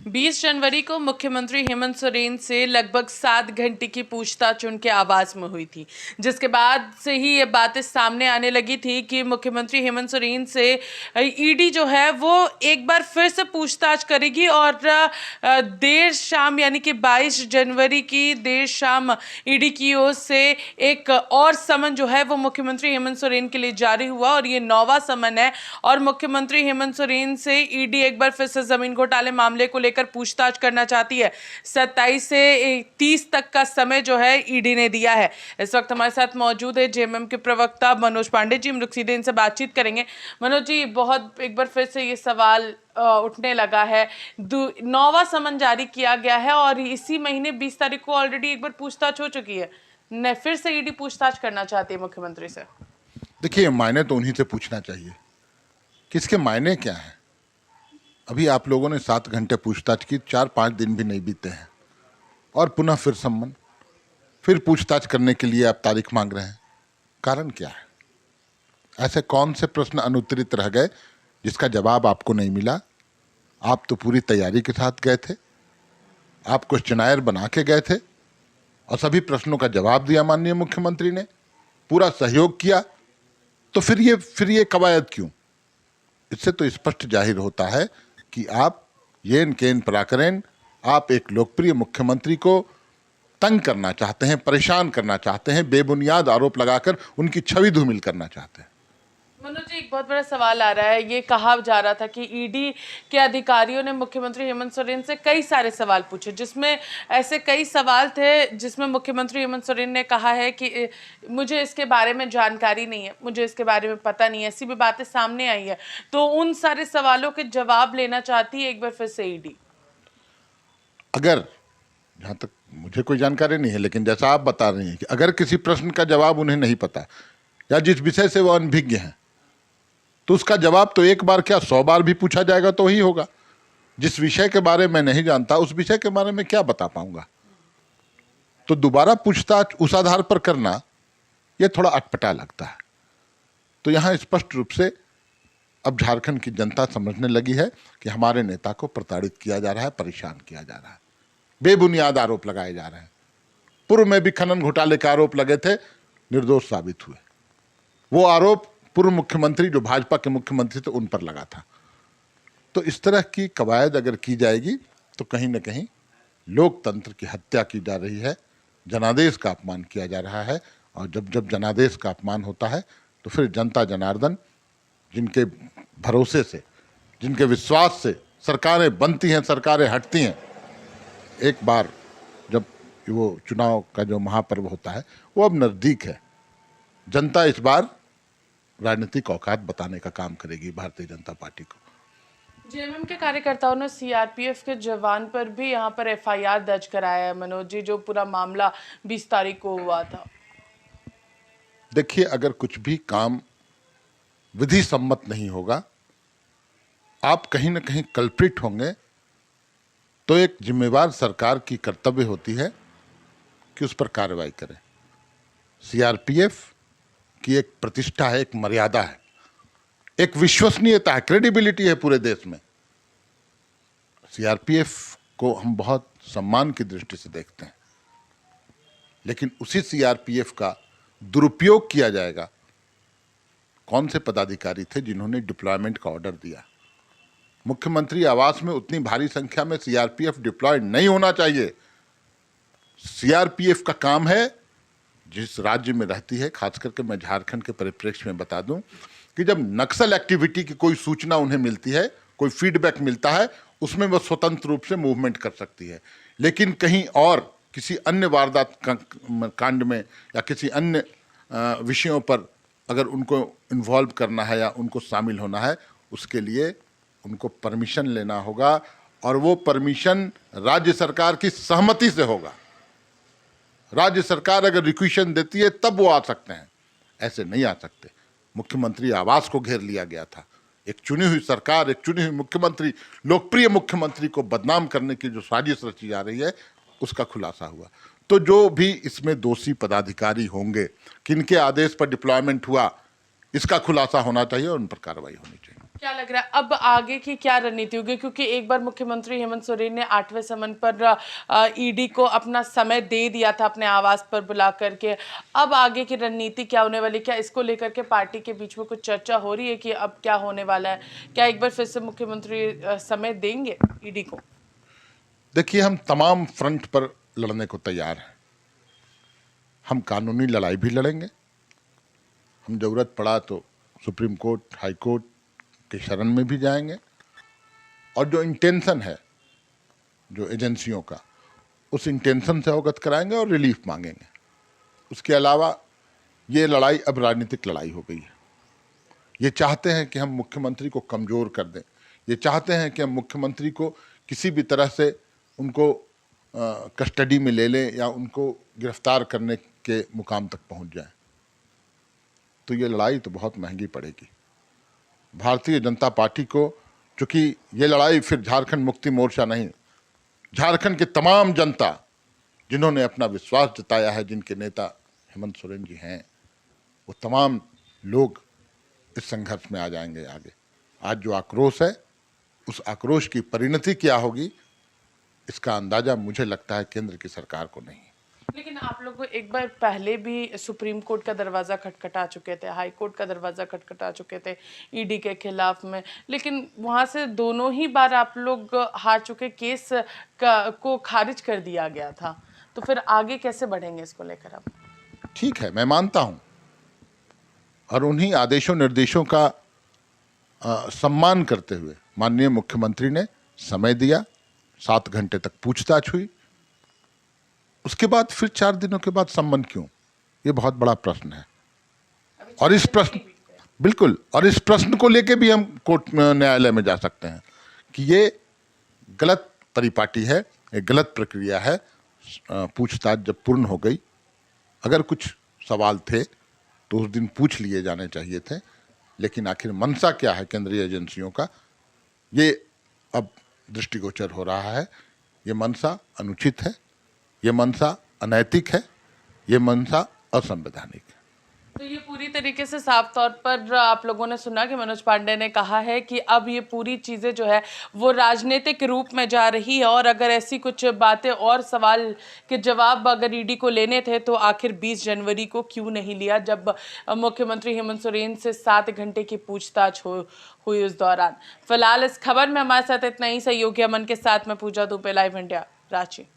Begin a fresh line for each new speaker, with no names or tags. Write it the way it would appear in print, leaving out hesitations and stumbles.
20 जनवरी को मुख्यमंत्री हेमंत सोरेन से लगभग 7 घंटे की पूछताछ उनके आवास में हुई थी, जिसके बाद से ही ये बातें सामने आने लगी थी कि मुख्यमंत्री हेमंत सोरेन से ईडी जो है वो एक बार फिर से पूछताछ करेगी और देर शाम यानी कि 22 जनवरी की देर शाम ईडी की ओर से एक और समन जो है वो मुख्यमंत्री हेमंत सोरेन के लिए जारी हुआ और ये 9वां समन है। और मुख्यमंत्री हेमंत सोरेन से ईडी एक बार फिर से जमीन घोटाले मामले को लेकर पूछताछ करना चाहती है। 27 से 30 तक का समय जो है ईडी ने दिया है। इस वक्त हमारे साथ मौजूद है जेएमएम के प्रवक्ता मनोज पांडे जी। हम रुक सीधे इनसे बातचीत करेंगे। मनोज जी, बहुत एक बार फिर से ये सवाल उठने लगा है, 9वां समन जारी किया गया है और इसी महीने 20 तारीख को ऑलरेडी एक बार पूछताछ हो चुकी है, फिर से ईडी पूछताछ करना चाहती है मुख्यमंत्री से।
देखिए, मायने तो उन्हीं से पूछना चाहिए कि इसके मायने क्या हैं। अभी आप लोगों ने 7 घंटे पूछताछ की, 4-5 दिन भी नहीं बीते हैं और पुनः फिर सम्मन, फिर पूछताछ करने के लिए आप तारीख मांग रहे हैं। कारण क्या है? ऐसे कौन से प्रश्न अनुत्तरित रह गए जिसका जवाब आपको नहीं मिला? आप तो पूरी तैयारी के साथ गए थे, आप क्वेश्चनायर बना के गए थे और सभी प्रश्नों का जवाब दिया माननीय मुख्यमंत्री ने, पूरा सहयोग किया। तो फिर ये कवायद क्यों? इससे तो स्पष्ट जाहिर होता है कि आप येन केन पराकरेन, आप एक लोकप्रिय मुख्यमंत्री को तंग करना चाहते हैं, परेशान करना चाहते हैं, बेबुनियाद आरोप लगाकर उनकी छवि धूमिल करना चाहते हैं।
मनोज जी, एक बहुत बड़ा सवाल आ रहा है। ये कहा जा रहा था कि ईडी के अधिकारियों ने मुख्यमंत्री हेमंत सोरेन से कई सारे सवाल पूछे, जिसमें ऐसे कई सवाल थे जिसमें मुख्यमंत्री हेमंत सोरेन ने कहा है कि मुझे इसके बारे में जानकारी नहीं है, मुझे इसके बारे में पता नहीं है। ऐसी भी बातें सामने आई है, तो उन सारे सवालों के जवाब लेना चाहती है एक बार फिर से ईडी।
अगर, जहाँ तक मुझे कोई जानकारी नहीं है, लेकिन जैसा आप बता रही हैं कि अगर किसी प्रश्न का जवाब उन्हें नहीं पता या जिस विषय से वो अनभिज्ञ हैं, तो उसका जवाब तो एक बार क्या 100 बार भी पूछा जाएगा तो ही होगा। जिस विषय के बारे में नहीं जानता, उस विषय के बारे में क्या बता पाऊंगा? तो दोबारा पूछताछ उस आधार पर करना, यह थोड़ा अटपटा लगता है। तो यहां स्पष्ट रूप से अब झारखंड की जनता समझने लगी है कि हमारे नेता को प्रताड़ित किया जा रहा है, परेशान किया जा रहा है, बेबुनियाद आरोप लगाए जा रहे हैं। पूर्व में भी खनन घोटाले के आरोप लगे थे, निर्दोष साबित हुए। वो आरोप पूर्व मुख्यमंत्री जो भाजपा के मुख्यमंत्री थे उन पर लगा था। तो इस तरह की कवायद अगर की जाएगी तो कहीं ना कहीं लोकतंत्र की हत्या की जा रही है, जनादेश का अपमान किया जा रहा है। और जब जनादेश का अपमान होता है तो फिर जनता जनार्दन, जिनके भरोसे से, जिनके विश्वास से सरकारें बनती हैं, सरकारें हटती हैं, एक बार जब वो चुनाव का जो महापर्व होता है वो अब नज़दीक है, जनता इस बार राजनीतिक औकात बताने का काम करेगी भारतीय जनता पार्टी को।
जेएमएम के कार्यकर्ताओं ने सीआरपीएफ के जवान पर भी यहाँ पर एफआईआर दर्ज कराया है मनोज जी, जो पूरा मामला 20 तारीख को हुआ था।
देखिए, अगर कुछ भी काम विधि सम्मत नहीं होगा, आप कहीं ना कहीं कल्प्रिट होंगे, तो एक जिम्मेवार सरकार की कर्तव्य होती है कि उस पर कार्रवाई करे। सीआरपीएफ की एक प्रतिष्ठा है, एक मर्यादा है, एक विश्वसनीयता है, क्रेडिबिलिटी है पूरे देश में। सीआरपीएफ को हम बहुत सम्मान की दृष्टि से देखते हैं, लेकिन उसी सीआरपीएफ का दुरुपयोग किया जाएगा। कौन से पदाधिकारी थे जिन्होंने डिप्लॉयमेंट का ऑर्डर दिया? मुख्यमंत्री आवास में उतनी भारी संख्या में सीआरपीएफ डिप्लॉयड नहीं होना चाहिए। सीआरपीएफ का काम है, जिस राज्य में रहती है, खास करके मैं झारखंड के परिप्रेक्ष्य में बता दूं कि जब नक्सल एक्टिविटी की कोई सूचना उन्हें मिलती है, कोई फीडबैक मिलता है, उसमें वो स्वतंत्र रूप से मूवमेंट कर सकती है। लेकिन कहीं और किसी अन्य वारदात कांड में या किसी अन्य विषयों पर अगर उनको इन्वॉल्व करना है या उनको शामिल होना है, उसके लिए उनको परमिशन लेना होगा और वो परमिशन राज्य सरकार की सहमति से होगा। राज्य सरकार अगर रिक्वेशन देती है तब वो आ सकते हैं, ऐसे नहीं आ सकते। मुख्यमंत्री आवास को घेर लिया गया था। एक चुनी हुई सरकार, एक चुनी हुई मुख्यमंत्री, लोकप्रिय मुख्यमंत्री को बदनाम करने की जो साजिश रची जा रही है, उसका खुलासा हुआ। तो जो भी इसमें दोषी पदाधिकारी होंगे, किनके आदेश पर डिप्लॉयमेंट हुआ, इसका खुलासा होना चाहिए और उन पर कार्रवाई होनी चाहिए।
क्या लग रहा है अब आगे की क्या रणनीति होगी, क्योंकि एक बार मुख्यमंत्री हेमंत सोरेन ने 8वें समन पर ईडी को अपना समय दे दिया था अपने आवास पर बुला करके। अब आगे की रणनीति क्या होने वाली, क्या इसको लेकर के पार्टी के बीच में कुछ चर्चा हो रही है कि अब क्या होने वाला है? क्या एक बार फिर से मुख्यमंत्री समय देंगे ईडी को?
देखिए, हम तमाम फ्रंट पर लड़ने को तैयार हैं। हम कानूनी लड़ाई भी लड़ेंगे, हम जरूरत पड़ा तो सुप्रीम कोर्ट, हाई कोर्ट के शरण में भी जाएंगे, और जो इंटेंशन है जो एजेंसियों का, उस इंटेंशन से अवगत कराएंगे और रिलीफ मांगेंगे। उसके अलावा ये लड़ाई अब राजनीतिक लड़ाई हो गई है। ये चाहते हैं कि हम मुख्यमंत्री को कमज़ोर कर दें, ये चाहते हैं कि हम मुख्यमंत्री को किसी भी तरह से उनको कस्टडी में ले लें या उनको गिरफ्तार करने के मुकाम तक पहुंच जाएं। तो ये लड़ाई तो बहुत महंगी पड़ेगी भारतीय जनता पार्टी को, क्योंकि ये लड़ाई फिर झारखंड मुक्ति मोर्चा नहीं, झारखंड की तमाम जनता जिन्होंने अपना विश्वास जताया है, जिनके नेता हेमंत सोरेन जी हैं, वो तमाम लोग इस संघर्ष में आ जाएंगे आगे। आज जो आक्रोश है, उस आक्रोश की परिणति क्या होगी, इसका अंदाजा मुझे लगता है केंद्र की सरकार को नहीं।
लेकिन आप लोग एक बार पहले भी सुप्रीम कोर्ट का दरवाजा खटखटा चुके थे, हाई कोर्ट का दरवाजा खटखटा चुके थे ईडी के खिलाफ में, लेकिन वहां से दोनों ही बार आप लोग हार चुके, केस को खारिज कर दिया गया था। तो फिर आगे कैसे बढ़ेंगे इसको लेकर आप?
ठीक है, मैं मानता हूं, और उन्हीं आदेशों निर्देशों का सम्मान करते हुए माननीय मुख्यमंत्री ने समय दिया, 7 घंटे तक पूछताछ हुई। उसके बाद फिर 4 दिनों के बाद सम्मन क्यों, ये बहुत बड़ा प्रश्न है। और इस प्रश्न, बिल्कुल, और इस प्रश्न को लेके भी हम कोर्ट में, न्यायालय में जा सकते हैं कि ये गलत परिपाटी है, ये गलत प्रक्रिया है। पूछताछ जब पूर्ण हो गई, अगर कुछ सवाल थे तो उस दिन पूछ लिए जाने चाहिए थे, लेकिन आखिर मंशा क्या है केंद्रीय एजेंसियों का, ये अब दृष्टिगोचर हो रहा है। ये मंशा अनुचित है, ये मंशा अनैतिक है, ये मंशा असंवैधानिक है।
तो ये पूरी तरीके से साफ तौर पर आप लोगों ने सुना कि मनोज पांडे ने कहा है कि अब ये पूरी चीज़ें जो है वो राजनीतिक रूप में जा रही है, और अगर ऐसी कुछ बातें और सवाल के जवाब अगर ईडी को लेने थे तो आखिर 20 जनवरी को क्यों नहीं लिया, जब मुख्यमंत्री हेमंत सोरेन से 7 घंटे की पूछताछ हुई उस दौरान। फिलहाल इस खबर में हमारे साथ इतना ही। सहयोगी अमन के साथ में पूजा दुबे, लाइव इंडिया, रांची।